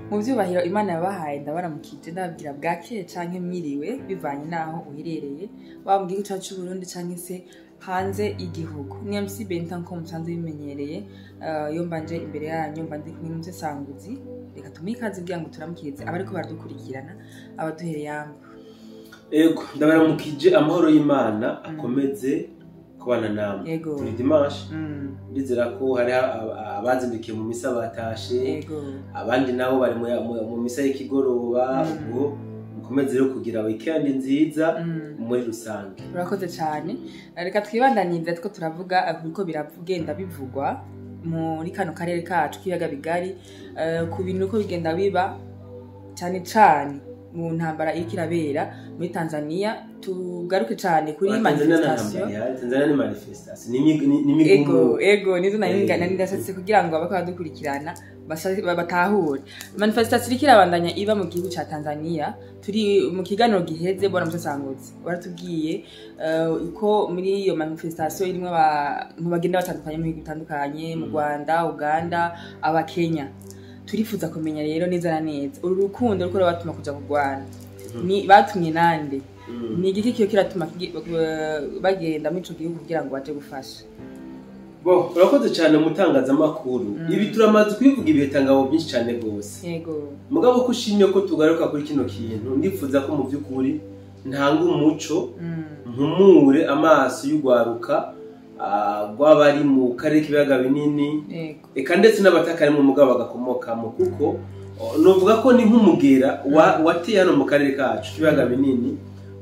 mu vyubahiro Imana yabahaye ndabaramukije ndababwira bwakeye canke mwiriwe bivanye naho uherereye waba mu gihugu cacu Burundi canke se hanze igihugu. Ni MC Benta nko musanzwe bimenyereye yo mbanje imbere yanyu mbandi kumwe Sanguzi. Reka tumikaze kugira ngo turamukirize abariko baradukurikirana abaduhereye yambo. Ego ndabaramukije amahoro y'Imana akomeze kubana namwe. Turi dimanche ndizera ko hari abazindukiye mu misa batashe abandi nabo bari mu misa y'ikigoroba ubwo mukomeze rero kugira weekend nziza muri rusange. Urakoze cyane. Reka twibandanyirize two turavuga kuko biravugenda bivugwa muri kano karere kacu kiyaga bigari ku bintu uko bigenda biba cyane cyane mu ntambara ikirabera muri Tanzania. Tugaruke cyane kuri manifestation. Tanzania ni manifestation ni ego nizo nayingana ndashatse kugira ngo abakora dukurikirana batahure. Manifestation ikirabandanya iba mu gihugu ca Tanzania. Turi mu kiganiro giheze bona Sanguzi waratubwiye uko muri iyo manifestation irimo abantu bagenda batandukanye mu bihugu bitandukanye mu Rwanda, Uganda, Abakenya. Turifuza kumenya rero neza na neza uru rukundo ruko batuma kuja kugwana ni batumye nande ni igiki kiyo kiratuma bagenda mu ico gihugu kugira ngo baje gufasha. Urakoze cyane mutangaza makuru. Ibi turamaze kwivuga ibitangabo byinshi cyane gose. Yego. Mugabo ko ushimye ko tugaruka kuri kino kintu ndifuza ko mu byukuri ntanga umuco mpumure amaso y'ugwaruka gwabari mu karere kibaga binini eka ndetse n'abatakari mu mugabo bagakomokamo kuko novuga ko ni nk'umugera wateye hano mu karere kacu kibaga binini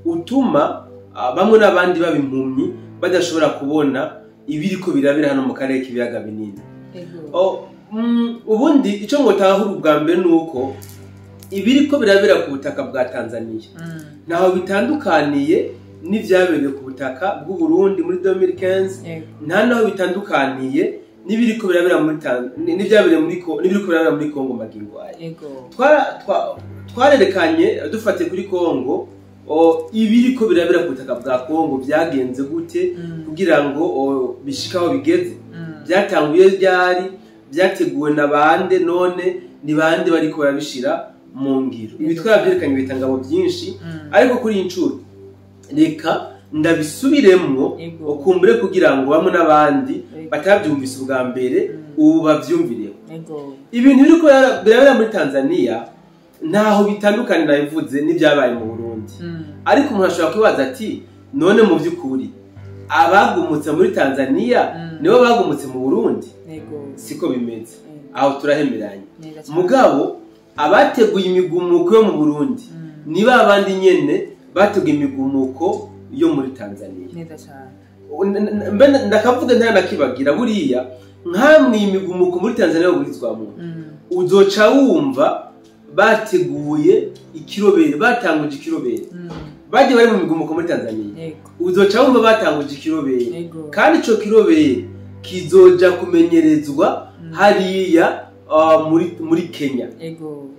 utuma bamwe n'abandi babimpumyi badashobora kubona ibiriko birabira hano mu karere kibaga binini. Ubundi ico ngotahura ubwa mbere nuko ibiriko birabira ku butaka bwa Tanzania naho bitandukaniye n'ivyabereye ku butaka bw'u Burundi muri 2015 nta naho bitandukaniye n'ibiriko birabira muri n'ivyabereye n'ibiriko birabira muri Kongo magingo aya. Twarerekanye dufate kuri Kongo ibiriko birabira ku butaka bwa Kongo byagenze gute kugira ngo bishikaho bigeze byatanguye ryari byateguwe na bande none ni bande bariko barabishira mu ngiro. Ibi twabyerekanye bitangabo byinshi ariko kuri incuro reka ndabisubiremmo okumbure kugira ngo bamwe n'abandi batabyumvise ubwa mbere ubu bavyumvireho. Ibintu biriko birabera muri Tanzania ntaho bitandukanye nabivuze n'ibyabaye mu Burundi ariko umuntu ashobora kwibaza ati none mu byukuri abagumutse muri Tanzania nibo bagumutse mu Burundi siko bimeze aho turahemeranye. Mugabo abateguye imigumuko yo mu Burundi niba abandi nyene bateguye imigumuko yo muri Tanzania. Ndakavuga nta nakibagira buriya nkamwe imigumuko muri Tanzania uburizwamo uzoca wumva bateguye ikirobere batanguje ikirobere baje bari mu migumuko muri Tanzania uzoca wumva batanguje ikirobere kandi ico kirobere kizoja kumenyerezwa hariya muri Kenya.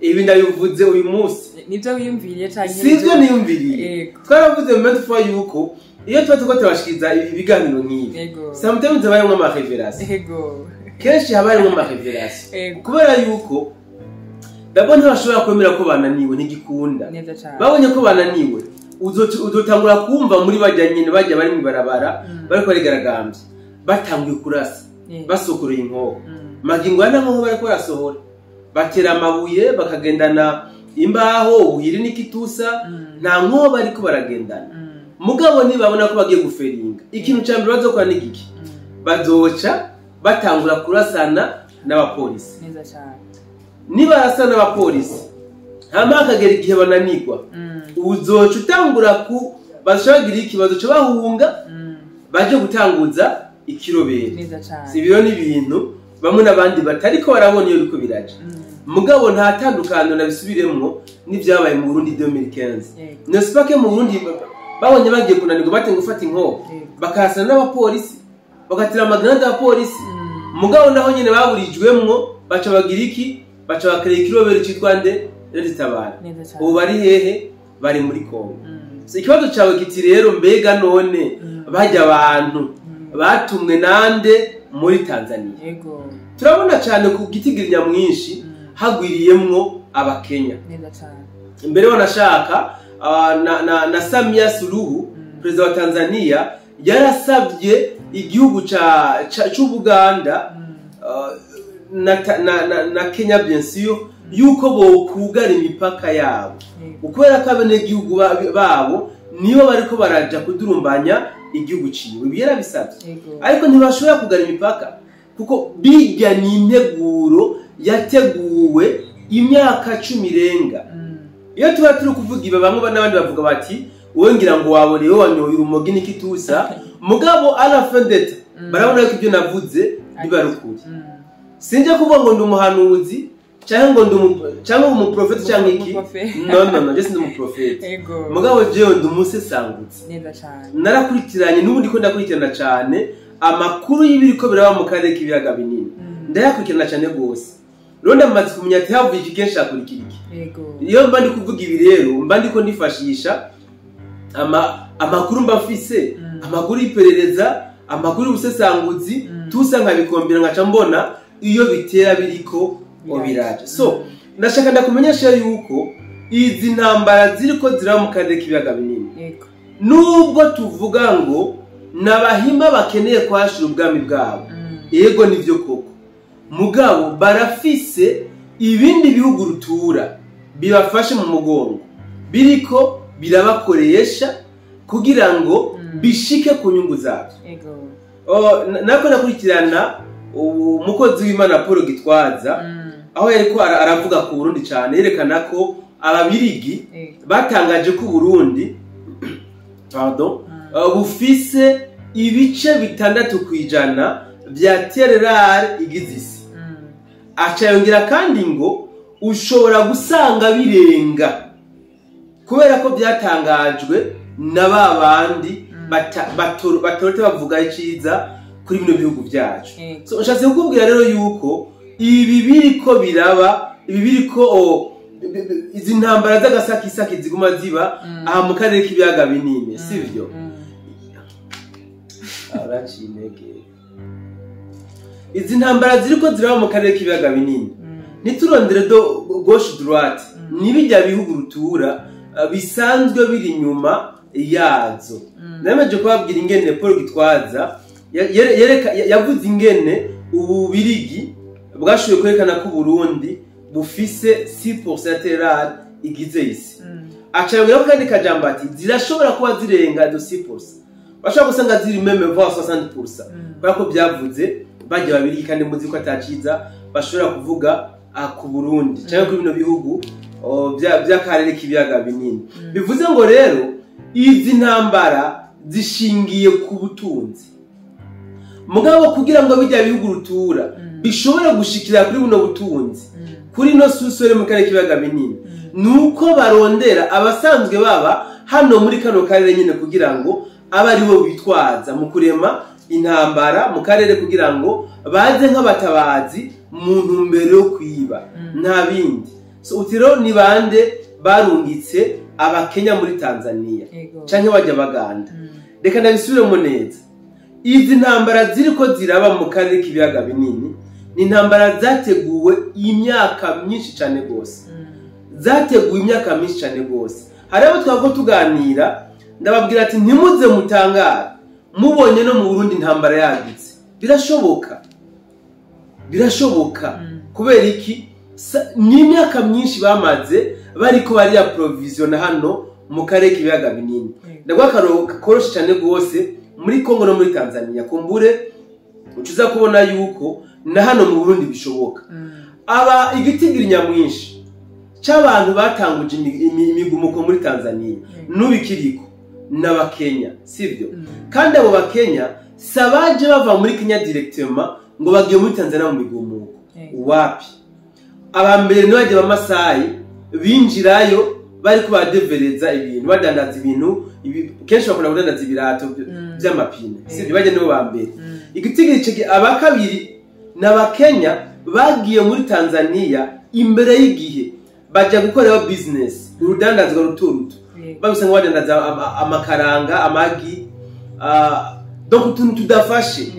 Ibi ndabivuze uyu munsi nivyo wiyumviriye cyane sivyo niyumviriye twaravuze mu metfo yuko iyo twatuko turashikiriza ibiganiro nk'ibi sometimes habaye nko amarevelation kenshi habaye nko amarevelation kubera yuko dabone bashobora kwemera ko bananiwe ntigikunda babonye ko bananiwe uzotangura kumva muri bajya nyine bajya bari mu barabara bariko barigaragambye batanguye kurasa basokoreye inkoko magingo yana nko bariko barasohora batera amabuye bakagendana imbaho ubuhiri n'ikitusa nta nko bariko baragendana. Mugabo nibabona ko bagiye guferinga ikintu cyambere bazokora n'igiki bazoca batangura kurasana n'abapolisi niba arasana n'abapolisi hama akagera igihe bananirwa uzoca utangura ku bashagira ikibazo cyo bahunga baje gutanguza ikirobere. Ibiro n'ibintu bamwe n'abandi batariko barabona iyo biko biraje. Mugabo nta tandukano nabisubiremmo n'ivyabaye mu Burundi 2015 nesipake mu Burundi babonye bagiye kunanirwa batenga gufata inkoko bakasana n'abapolisi bagatira amagranade y'abapolisi. Mugabo naho nyene baburijwemmo baca bagira iki baca bakreye ikirobere cyitwa nde Tabara. Ubu bari hehe bari muri Kongo. Ikibazo cyawe kiti rero mbega none bajya abantu batumwe nande muri Tanzania. Turabona cyane ku gitigirinya mwinshi hagwiriyemwo abakenya mbere wanashaka na Samia Suluhu perezida wa Tanzania yarasabye igihugu c'Ubuganda na Kenya bien sûr yuko bokugara imipaka yabo ukubera ko abene igihugu babo niyo bariko baraja kudurumbanya igihugu ciwe byarabisabye ariko ntibashobora kugara imipaka kuko bijya ni integuro yateguwe imyaka 10 irenga iyo tuba turi kuvuga ibe bamwe n'abandi bavuga bati wowe ngira ngo wabone wowe wanyoye urumogi n'ikitusa mugabo arafendeta barabona ko ibyo navuze bibarukuri sinje kuvuga ngo ndi umuhanuzi cyangwa umuprofeti cyangwa iki no just ndi umuprofeti mugabo jewe ndi umusesangutse narakurikiranye n'ubundi ko ndakurikirana cyane amakuru y'ibiriko biraba mu karere k'ibiyaga binini ndayakurikirana cyane gose rero ndamaze kumenya ati havuye iki kenshi akurikira iki iyo mba ndi kuvuga ibi rero mba ndiko ndifashisha amakuru mbafise amakuru y'iperereza amakuru y'ubusesanguzi tusa nkabikombera ngaca mbona iyo bitera biriko obiraje so ndashaka ndakumenyesha yuko izi ntambara ziriko ziraba mu karere k'ibiyaga binini nubwo tuvuga ngo nabahima bakeneye kwashira ubwami bwabo yego nivyo koko mugabo barafise ibindi bihugu rutura bibafashe mu mugongo biriko birabakoresha kugira ngo bishike ku nyungu zabo nako nakurikirana umukozi w'Imana Paul Gitwaza aho yariko aravuga ku Burundi cyane yerekana ko ababirigi batangaje ko Burundi bufise ibice 6% bya tererare igizisi acayongera kandi ngo ushobora gusanga birenga kubera ko byatangajwe na babandi batorote bavuga iciza kuri bino bihugu byacu so nshatse kukubwira rero yuko ibi biriko biraba ibi biriko izi ntambara z'agasakisaki ziguma ziba aha mu karere k'ibiyaga binini sivyo aracinege izi ntambara ziriko ziraba mu karere k'ibiyaga binini niturondere do gauche droite nibijya bihugu rutura bisanzwe biri inyuma yazo nameje kubabwira ingene Paul Gitwaza yavuze ingene ububirigi bwashoboye kwerekana ko Burundi bufise 6% tererare igize isi acayongera ko kandi kajambo ati zirashobora kuba zirenga do 6% bashobora gusanga ziri meme va 60% barako byavuze baje babiri kandi muzi ko ataciza bashobora kuvuga ku Burundi cyangwa kuri bino bihugu by'akarere k'ibiyaga binini bivuze ngo rero izi ntambara zishingiye ku butunzi mugabo kugira ngo bijya bihugu rutura bishobora gushikira kuri buno butunzi kuri no susore mu karere k'ibiyaga binini nuko barondera abasanzwe baba hano muri kano karere nyine kugira ngo abari bo bitwaza mu kurema intambara mu karere kugira ngo baze nk'abatabazi mu ntumbero yo kwiba nta bindi so utiro ni bande barungitse abakenya muri Tanzania canke bajya baganda reka ndabisubiremo neza izi ntambara ziriko ziraba mu karere k'ibiyaga binini ni intambara zateguwe imyaka myinshi cyane gose zateguwe imyaka myinshi cyane gose hari abo twako tuganira ndababwira ati ntimuze mutangara mubonye no mu Burundi intambara yagitse birashoboka kubera iki ni imyaka myinshi bamaze bariko bari approvision hano mu karere k'ibiyaga binini ndagwa koroshe cyane gose muri Kongo no muri Tanzania kumbure ucuza kubona yuko na hano mu Burundi bishoboka aba igitigiri nyamwinshi cy'abantu batanguje imigumuko muri Tanzania n'ubikiriko n'abakenya sivyo kandi abo bakenya sabaje bava muri Kenya directement ngo bagiye muri Tanzania mu migumuko wapi abambere n'abaje bamasayi binjirayo bari kubadevereza ibintu badandaza ibintu kenshi bakora kudandaza ibirato by'amapine sivyo baje nibo bambere igitigiri cege abakabiri n'abakenya bagiye muri Tanzania imbere y'igihe baje gukorera business urudandazwa ruturutu babisanga badandaza amakaranga amagi donc tuntu tudafashe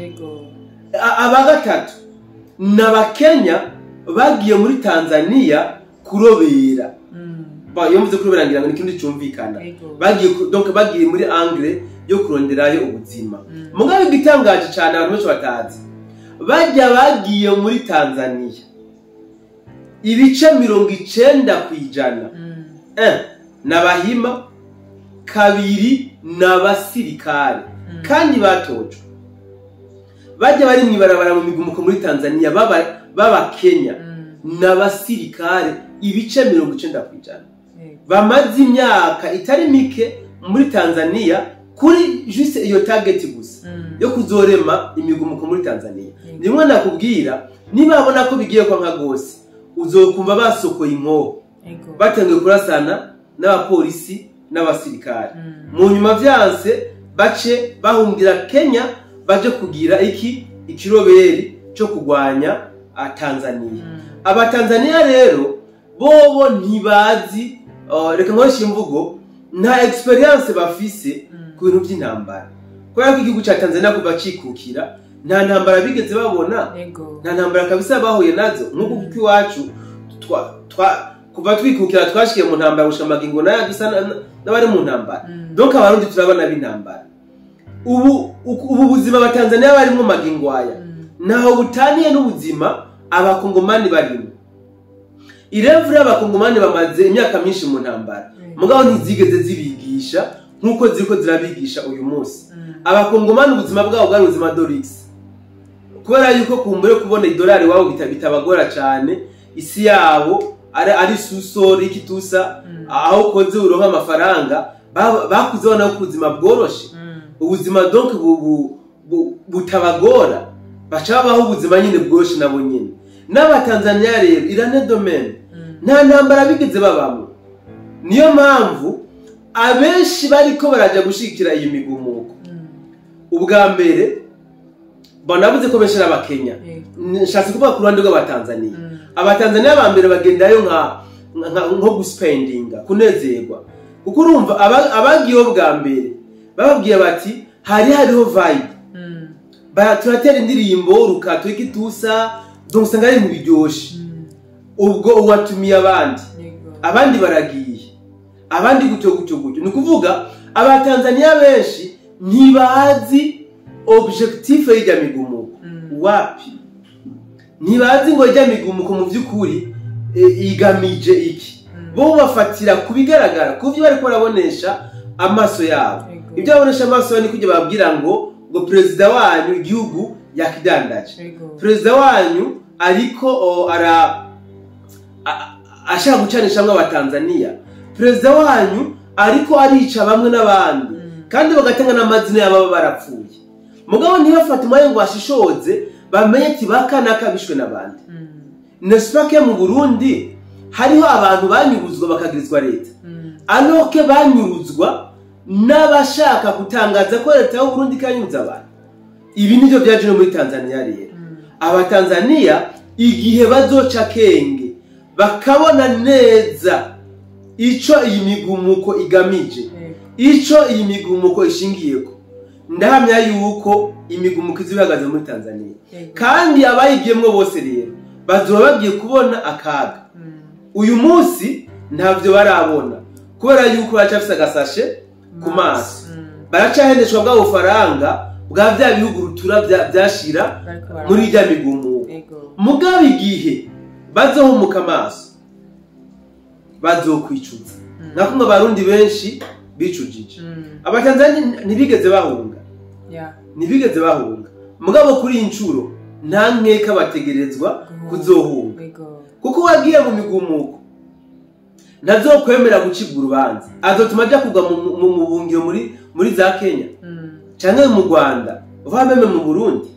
abagatatu n'abakenya bagiye muri Tanzania kurobera iyo mvuze kurobera ngira ngo n'ikindi cyumvikana bagiye muri angle yo kuronderayo ubuzima mugabe gitangaje cyane abantu benshi batazi bagiye muri Tanzania ibice 90% n'abahima kabiri n'abasirikare kandi batojwe bajya bari mwibarabara mu migumuko muri Tanzania baba Kenya n'abasirikare ibice 90% bamaze imyaka itari mike muri Tanzania kuri juste iyo target gusa yo kuzorema imigumuko muri Tanzania nimwe nakubwira niba abona ko bigiye kwa nka gose uzokumva basokoye inko batangiye kurasana n'abapolisi n'abasirikare mu nyuma vyanse bace bahungira Kenya baje kugira ikiroberi cyo kugwanya Tanzania abatanzania rero bobo ntibazi reka nkoresha imvugo nta experience bafise ku bintu by'intambara kubera ko igihugu cya Tanzania kuva cikukira nta ntambara bigeze babona nta ntambara kabisa bahuye nazo nk'uko kuko iwacu kuva twikukira twashikiye mu ntambara gushamagingo nayo gisa n'abari mu ntambara donc abarundi turabana b'intambara ubu buzima abatanzania barimo magingwaya naho butaniye n'ubuzima abakongomani barimo irevure abakongomani bamaze imyaka myinshi mu ntambara mugabo ntizigeze zibigisha nkuko ziriko zirabigisha uyu munsi abakongomani ubuzima bwabo bwari ubuzima dorix kubera yuko kumbure kubona idolari wabo bitabagora cyane isi yabo ari susori kitusa aho koze uronka amafaranga bakuze bana ubuzima bworoshe ubuzima donc butabagora bacabaho ubuzima nyine bworoshe nabo nyine n'abatanzania rero irane domaine nta ntambara bigeze babamo niyo mpamvu abenshi bariko baraja gushikira iyi migumuko ubwa mbere banabuze ko benshi n'abakenya nshatse kuvuga ku ruhande rw'abatanzania abatanzania ba mbere bagendayo nko guspendinga kunezerwa kuko urumva abagiye bwa mbere bababwiye bati hariho vibe turatera indirimbo rukato ikitusa donc usanga ari mu biryoshe ubwo uwatumiye abandi baragiye abandi gutyo ni kuvuga abatanzania benshi ntibazi objectif y'ijya migumuko wapi ntibazi ngo ijya migumuko mu by'ukuri igamije iki bo bafatira kubigaragara kuvyo bari ko rabonesha amaso yabo ibyo babonesha amaso ni kujya babwira ngo president wanyu igihugu yakidandaje president wanyu ariko ashaka gucanisha amwe abatanzania president wanyu ariko arica bamwe n'abandi kandi bagatanga n'amazina y'ababa barapfuye mugabo ntibafate umwanya ngo ashishoze bamenye ati bakanaka bishwe n'abandi nesipake mu Burundi hariho abantu banyuruzwa bakagirizwa leta anoke banyuruzwa n'abashaka gutangaza ko leta y'u Burundi kanyuza abantu ibi nivyo byaje muri Tanzania rero abatanzania igihe bazoca kenge bakabona neza ico iyi migumuko igamije ico iyi migumuko ishingiyeko ndahamya yuko imigumuko izibagaze muri Tanzania kandi abayigiyemwe bose rero bazoba bagiye kubona akaga uyu munsi ntavyo barabona kubera yuko bacafise agasashe ku maso baracahendeshwa bwa bufaranga bwa bya bihugu rutura byashira muri ijya migumuko mugabe igihe bazohumuka amaso bazokwicuza nakumwe abarundi benshi bicujije abatanzania ntibigeze bahunga mugabo kuri incuro nta nkeka bategerezwa kuzohunga kuko wagiye mu migumuko ntazokwemera gucibwa urubanza azotuma ajya kugwa mu bungiro muri za Kenya cyane mu Rwanda uvameme mu Burundi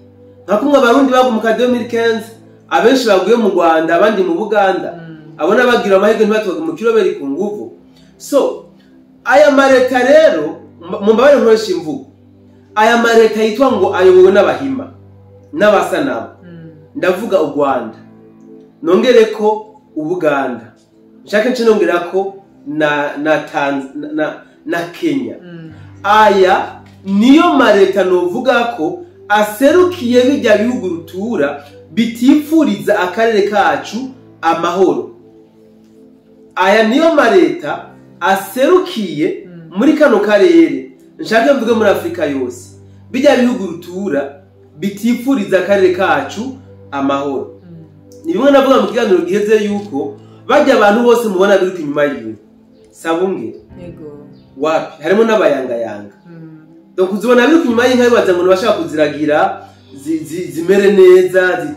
nakumwe abarundi bagumuka 2015 abenshi baguye mu Rwanda abandi mu Buganda abona bagira amahirwe ntibatwaga mu kiroberi ku nguvu so aya mareta rero mu mbabare nkoresha imvugo aya mareta yitwa ngo ayobowe n'abahima n'abasanabo ndavuga u Rwanda nongere ko Ubuganda nshaka nce nongera ko na Kenya aya niyo mareta novuga ko aserukiye bijya bihugu rutura bitifuriza akarere kacu amahoro aya niyo mareta aserukiye muri kano karere nshaka mvuge muri Afrika yose bijya bihugu rutura bitifuriza akarere kacu amahoro. Ni bimwe navuga mu kiganiro giheze yuko bajya abantu bose mubona biruka inyuma yiwe sabumwe wapi harimo n'abayangayanga donc uzibona biruka inyuma y'inka bibaza ngo bashaka kuziragira zimere neza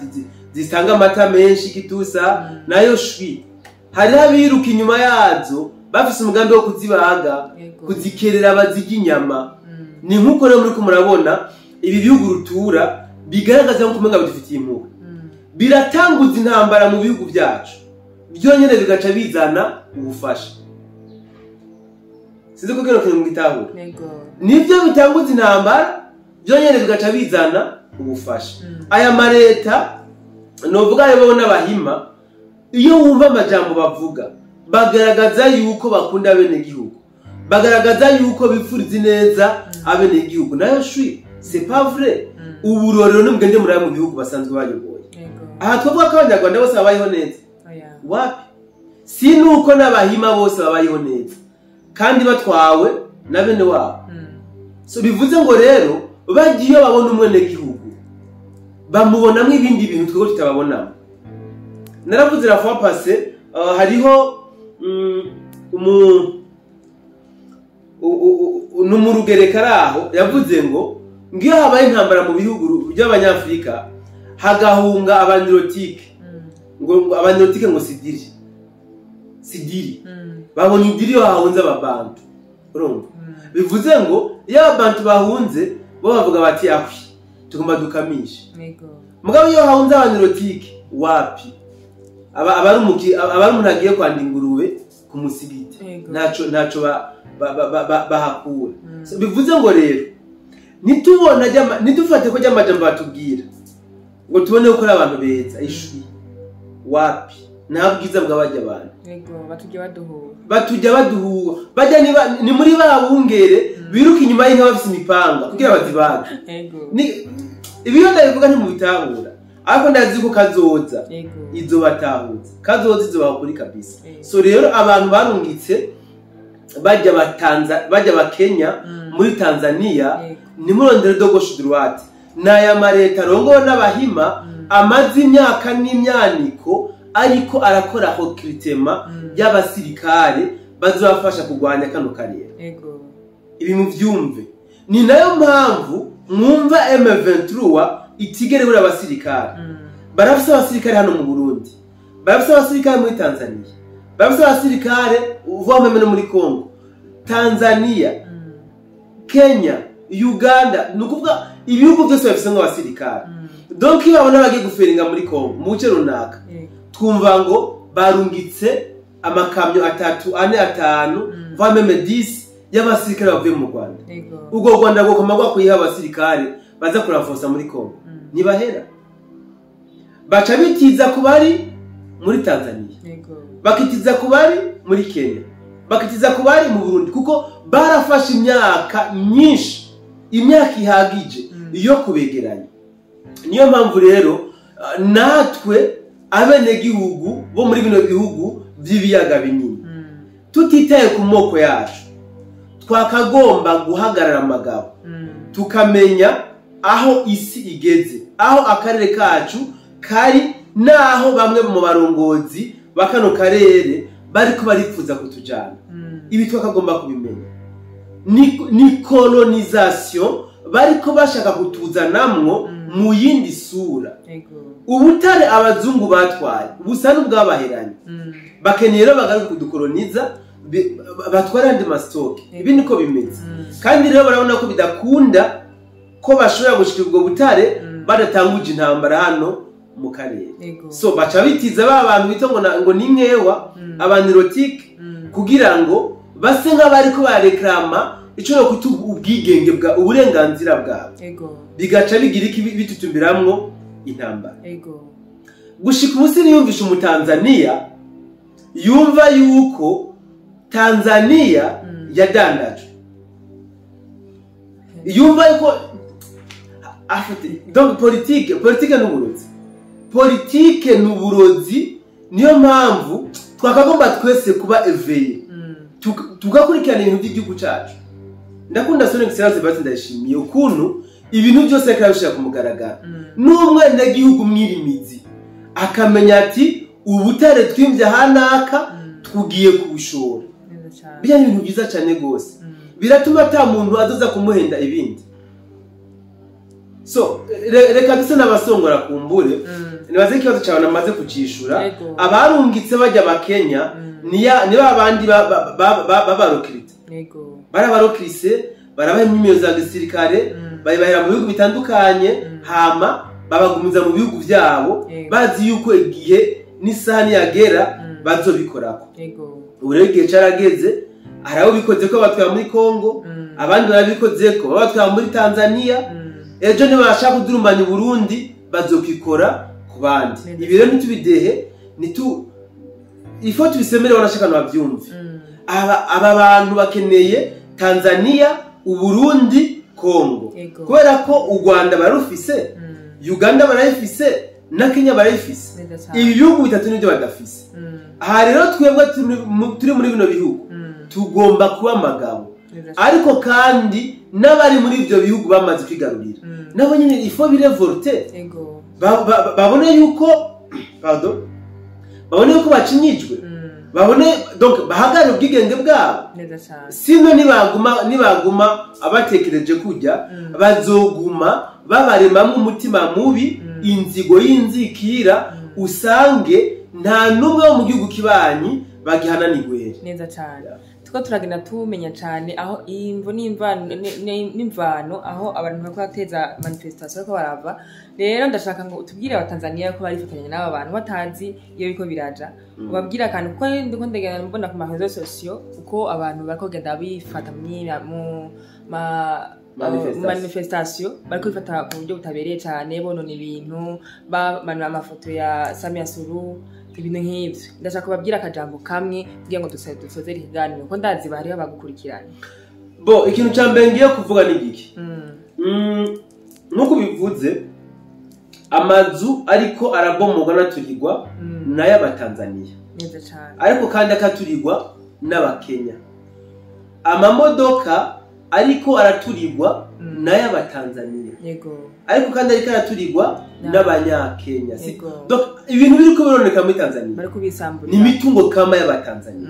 zitanga amata menshi kitusa nayo shwi hari abiruka inyuma yazo bafise umugambi wo kuzibaga kuzikerera abazigi inyama. Ni nkuko rero muri ko murabona ibi bihugu rutura bigaragaza ko kumenga bidufitiye impuhwe biratanguza intambara mu bihugu byacu byonyene bigaca bizana ubufasha. Sinzi ko kero mu gitahura nivyo bitanguza intambara byonyene bigaca bizana ubufasha. Aya mareta novuga yebo n'abahima iyo wumva amajambo bavuga bagaragaza yuko bakunda bene gihugu bagaragaza yuko bifuriza neza abene gihugu nayo shwi c'est pas vrai. Uburorero n'umugende muri mu bihugu basanzwe bayoboye aha twavuga ko abanyarwanda bose babayeho neza wapi si nuko n'abahima bose babayeho neza kandi batwawe na bene wabo. So bivuze ngo rero bagiye babona umwene gihugu bamubonamo ibindi bintu twego tutababonamo. Naravuze la fois passée hariho numurugereka raho yavuze ngo ngiyo habaye intambara mu bihugu by'abanyafrika hagahunga abanirotike ngo abanirotike ngo sidiri babonye idiri yo hahunze ababantu urumva bivuze ngo iyo abantu bahunze bo bavuga bati ahwi tugomba dukamisha mugabo iyo hahunze abanirotike wapi abari umuntu agiye kwanda ingurube ku musigiti ntaco bahakura. Bivuze ngo rero nitufate ko ry'amajambo batubwira ngo tubone ko ari abantu beza ishwi wapi nta bwiza bw'abajya abantu batujya baduhura bajya ni muri babungere biruka inyuma y'inka bafise imipanga kugira bazibage ibiyo ndabivuga ntimubitahura ariko ndazi ko kazoza izo batahuza kazoza izo bakuri kabisa. So rero abantu barungitse bajya bakenya muri Tanzania ni murondere dogoshe droite naya mareta rongo n'abahima amazi imyaka n'imyaniko ariko arakora recrutement y'abasirikare bazobafasha kugwanya kano karere. Ibi mu vyumve ni nayo mpamvu mwumva M23 itigere buri abasirikare barafise abasirikare hano mu Burundi barafise abasirikare muri Tanzania barafise abasirikare uvomeme no muri Congo Tanzania Kenya Uganda nukuvuga ibihugu byose bafise abasirikare donc iyo babona bagiye guferinga muri Congo mu cyo runaka twumva ngo barungitse amakamyo 3 4 5 vomeme 10 y'abasirikare bavuye mu Rwanda ubwo Rwanda ngo komagwa kuyiha abasirikare baza kurafosa muri Congo nibahera baca bitiza kubari muri Tanzania bakitiza kubari muri Kenya bakitiza kubari mu Burundi kuko barafashe imyaka myinshi imyaka ihagije iyo kubegeranya. Niyo mpamvu rero natwe abene gihugu bo muri bino bihugu by'ibiyaga binini tutitaye ku moko yacu twakagomba guhagarara amagabo tukamenya aho isi igeze aho akarere kacu kari naho bamwe mu barongozi bakano karere bariko barifuza kutujana. Ibi twakagomba kubimenya ni colonisation bariko bashaka kutuzanamwo mu yindi sura. Ubutare abazungu batwaye busa n'ubwabaheranye bakeneye rero bagaruka kudukoloniza batwara andi mastoke. Ibi niko bimeze kandi rero barabona ko bidakunda ko bashobora gushika ubwo butare badatanguje intambara hano mu karere. So baca bitiza abantu bito ngo ni nkewa abanirotike kugira ngo base nk'abari ko bareklama ico no ubwigenge bwa uburenganzira bwabo bigaca bigira iki bitutumbiramwo intambara. Gushika umunsi niyumvisha umutanzania yumva yuko Tanzania yadandajwe yumva yuko afite donc politique n'uburozi niyo mpamvu twakagomba twese kuba eveye tugakurikirana ibintu by'igihugu cyacu. Ndakunda Son Excellence Sebastien Ndayishimiye ukuntu ibintu byose akabishira kumugaragara n'umwe n'igihugu mwirimizi akamenya ati ubutare twimvye hanaka tugiye kubushora. Bijya ibintu byiza cyane gose biratuma ata muntu azoza kumuhenda ibindi. So reka duse n'abasongora kumbure nibaze ikibazo cyawe namaze kucishura abarungitse bajya bakenya ni babandi babarokirite barabarokrise barabaha imyimyo za gisirikare bayibahera mu bihugu bitandukanye hama babagumiza mu bihugu byabo bazi yuko igihe n'isahani yagera bazobikorako. Urebe igihe carageze araho bikoze ko batwara muri Kongo abandi barabikoze ko batwara muri Tanzania ejo ne bashaka kudurumbanya Burundi bazokikora ku bandi. Ibi rero nitubidehe ifo tubisemere wanashaka nabyumve aba bantu bakeneye Tanzania Uburundi Kongo kubera ko u Rwanda barufise Uganda barayifise na Kenya barayifise ibi bihugu bitatu nibyo badafise. Aha rero twebwe turi muri bino bihugu tugomba kuba magabo ariko kandi n'abari muri ibyo bihugu bamaze kwigarurira nabo nyine ifo birevolte babone yuko babone yuko bacinyijwe babone donc bahagara ubwigenge bwabo. Sino nibaguma abatekereje kujya bazoguma babaremamwe umutima mubi inzigo y'inzikira usange nta numwe wo mu gihugu kibanyi bagihananirwe neza cyane. Tuko turagenda tumenya cyane aho imvo n'imvano aho abantu bakwateza manifestation ko barava. Rero ndashaka ngo utubwire abatanzania ko barifatanya n'aba bantu batazi iyo biko biraja ubabwira kandi kuko ndiko ndegera mbona ku marezo sociaux uko abantu bakogenda bifata mu manifestation bariko bifata ku buryo butabereye cyane bonone ibintu bamanura amafoto ya Samia Suluhu ibintu nk'ibyo. Ndashaka kubabwira akajambo kamwe kugira ngo dusozere ikiganiro ko ndazi bariho bagukurikirana. Bo ikintu cyambere ngiye kuvuga ni giki nkuko bivuze amazu ariko arabomogwa naturirwa nayo abatanzania neza cyane ariko kandi akaturirwa n'abakenya. Amamodoka ariko araturirwa nayo abatanzania ariko kandi ariko araturirwa n'abanyakenya. Donc ibintu biri ko bironeka muri Tanzania bari kubisambura ni mitungo kama y'abatanzania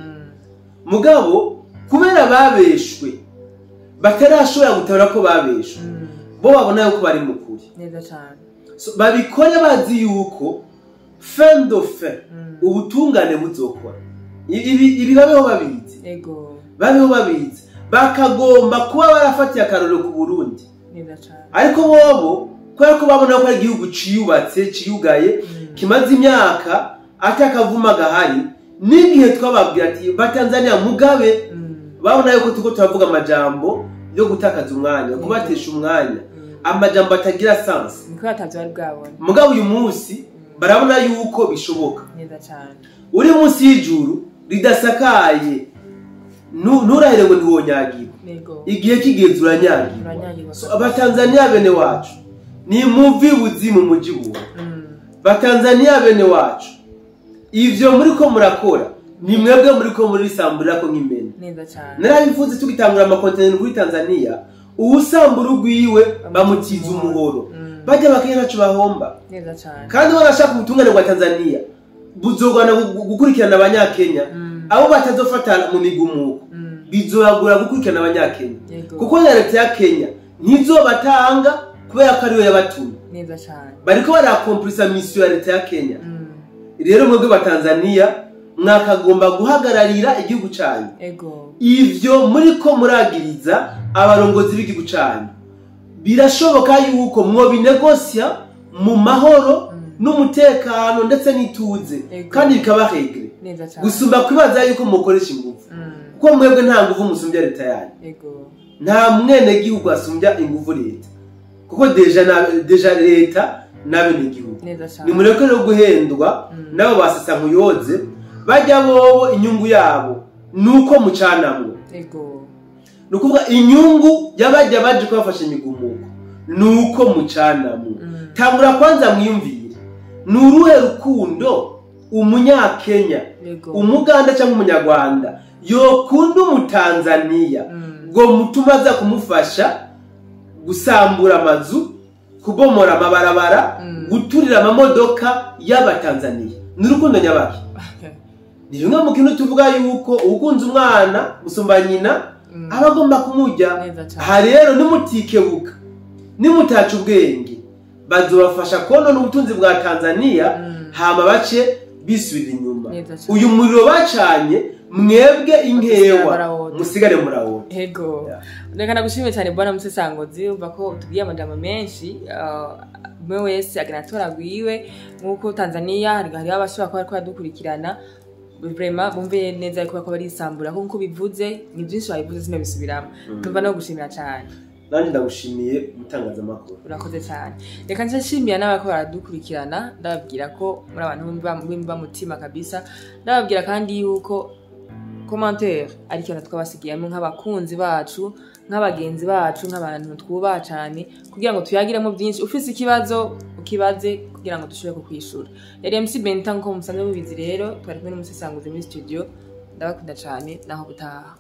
mugabo kubera babeshwe batarashobora gutabara ko babeshwe bo babona yuko bari mukuri neza cyane. So babikora bazi yuko fin de fin ubutungane buzokora ibi babeho babizi babeho babizi bakagomba kuba barafatiye akaroro ku Burundi neza cyane ariko bobo kubera ko babona ko ari igihugu ciyubatse ciyugaye kimaze imyaka atakavuma gahari n'igihe twababwira ati batanzania mugabe babona yuko tuko turavuga amajambo yo gutakaza umwanya kubatesha umwanya amajambo atagira sense niko atavyo ari bwabone mugabo uyu munsi barabona yuko bishoboka neza cyane. Uri munsi y'ijuru ridasakaye nturahire ngo ntiwonyagirwa igihe kigeze uranyagirwa. So abatanzania bene wacu ni muvi buzimu mujibu batanzania bene wacu ivyo muri ko murakora ni mwebwe muri ko muri sambura ko nk'imene neza cyane. Narabivuze tugitangura amakontinent kuri Tanzania uwusambura ugwiwe bamutiza umuhoro bajya bakenya nacu bahomba neza cyane. Kandi barashaka ubutungane bwa Tanzania buzogana gukurikirana abanyakenya abo batazofata mu migumuko bizoragura gukurikirana abanyakenya kuko leta ya Kenya nizo batanga kubera ko ariyo yabatumye neza cyane. Bariko barakomplisa mission ya leta ya Kenya. Rero mwebwe ba Tanzania mwakagomba guhagararira igihugu cyanyu ivyo muri ko muragiriza abarongozi b'igihugu cyanyu birashoboka yuko mwo binegosia mu mahoro n'umutekano ndetse n'ituze kandi bikabahegre gusumba kwibaza yuko mukoresha ingufu kuko mwebwe nta ngufu musumbya leta yanyu nta mwene gihugu asumbya ingufu leta kuko deja leta nabene gihugu ni mureke no guhendwa nabo basasa nkuyoze bajya bobo inyungu yabo nuko mucanamwe nukuvuga inyungu yabajya baje kubafasha imigumuko nuko mucanamwe tangura kwanza mwiyumvire nuruhe rukundo umunyakenya umuganda cyangwa umunyarwanda yokunda umutanzania ngo mutuma aza kumufasha gusambura amazu kubomora amabarabara guturira amamodoka y'abatanzania n'urukundo nyabaki ni bimwe mu kintu tuvuga yuko ukunze umwana musumba nyina abagomba kumujya aha rero nimutikebuka nimutaca ubwenge bazobafasha konona ubutunzi bwa Tanzania hama bace bisubira inyuma uyu muriro bacanye mwebwe inkewa musigare murawo ego ndeka nagushimye cyane bwana Musesangozi umva ko tugiye amajambo menshi mwe wese aganatora gwiwe nkuko Tanzania hari abashobora kuba dukurikirana vraiment bumve neza ko bari isambura nkuko bivuze ni byinshi babivuze sino bisubiramo numva no gushimira cyane nanje ndagushimiye mutangaza makuru urakoze cyane reka nshimira n'abako baradukurikirana ndababwira ko muri abantu bimba mutima kabisa ndababwira kandi yuko commentaire ari cyo twabasigiye nk'abakunzi bacu nk'abagenzi bacu nk'abantu twubaha cyane kugira ngo tuyagiremo byinshi ufise ikibazo ukibaze kugira ngo dushobore kukwishura yari MC Benta nko musanzwe mubizi rero twari kumwe n'umusesanguzi muri studio ndabakunda cyane naho gutaha